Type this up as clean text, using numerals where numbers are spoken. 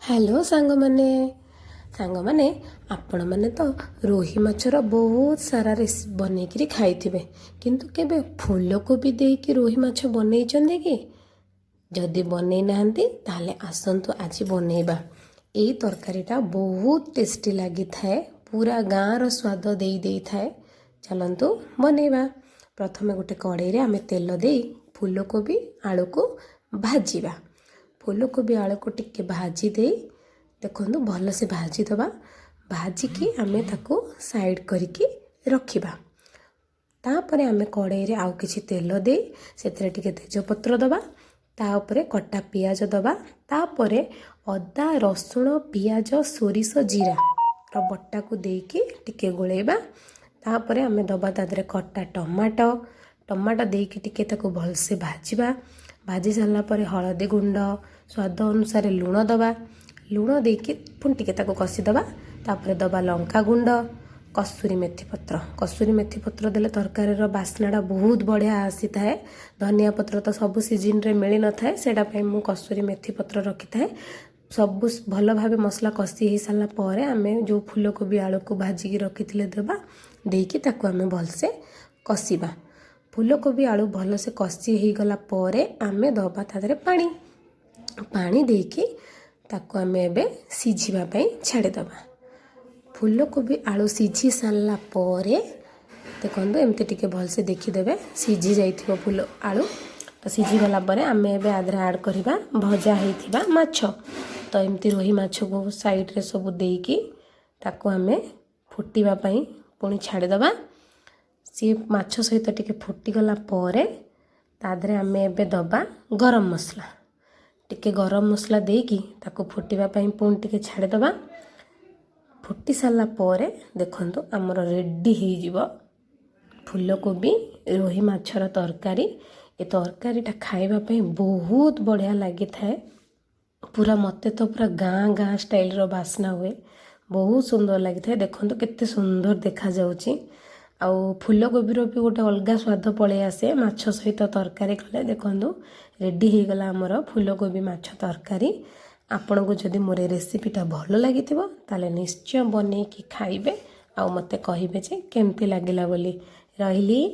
Hello सांग माने आपण माने तो रोही माछर बहुत सारा रेसिपी बनई खाई किंतु केबे फूलकोबी देकी रोही माछ बनई कि जदि बनई नाहंती ताहले आसंतु आज बनैबा। एई तरकारीटा बहुत टेस्टी लगी थाए, पूरा गाँव रो स्वाद दे थाए। चलंतु बनैबा। प्रथमे गोटे कड़ाई रे आमे तेल दे फूलकोबी आलू को भाजीबा। फूलकोबी आलू को टिके भाजी दे देखो भल से भाजी दबा। भाजिकी आमे ताको साइड करके रखिबा। तापरे आमे कड़ाई रे आउ किछि तेल दे सेतरे टिके तेजपत्र दबा। ता उपरे कटा पियाज दबा। तापरे अदा रसुण पियाज सोरिष जीरा रो बट्टा को देके टिके गोलेबा। तापरे आमे दबा तादरे कटा टमाटो देके टिके ताको भल से भाजीबा। भाजी सारला परे हळदी गुंड स्वाद अनुसार लुण दबा। लुण देके पुणी टिके ताको कषि दबा। तापरे दबा लंका गुंड कसूरी मेथी पत्र देले तरकारी रो बास्नाटा बहुत बढ़िया आसी थाए। धनिया पत्र तो सब सीजन रे मिली न थाए, सेटा पई मु कसूरी मेथी पत्र रखी थाए। सब भल भाबे मसला कषि हो सारा पर आमे जो फूलकोबी आलू को भाजिकी रखी देबा। देकी ताको आमे भल से कषिबा। फूलकोबी आलू भल से कषि हो गला पर आमे दबा तादरे पानी देकी ताको आमे एबे सिझिबा पई छाड़ी दबा। फूलकोबी आलू सिझी सारा पर देखो एमती टिके भल से देखीदेवे सिझी जाइथिबो फूल आलू। तो सिझी गला पर आमे एबे आदरे ऐड करिबा भजा हेइथिबा माछ। तो एमती रोही माछ को साइड रे सब देकी ताको आमे फुटिबा पई पुणी छाड़ी दबा। सी माछ सहित टिके फुटी गला पर तादरे आमे एबे दबा गरम मसला। टिके गरम मसला देकी ताको फुटिबा पई पुणी टिके छाड़ी दबा। फुटी सारा पर देखंतु आमर रेडी हो जिवो फूलकोबी रोही माछर तरकारी। ए तरकारीटा खाइबा पई बहुत बढ़िया लगी थाए। पूरा मते तो पूरा गाँ स्टाइल रो बास्ना हुए, बहुत सुंदर लगी थाए। देखंतु केते सुंदर देखा जाउची। आउ फूलकोबी रो भी गोटे अलगा स्वाद पळे आसे माछ सहित तरकारी कले। देखंतु रेडी हो गला आमर फूलकोबी माछ तरकारी। आपन को जदि मोर रेसिपीटा भल लगी ताले निश्चय बनैकी खाइबे। आउ मते कहिबे जे केमती लागिला बोली। रहिली।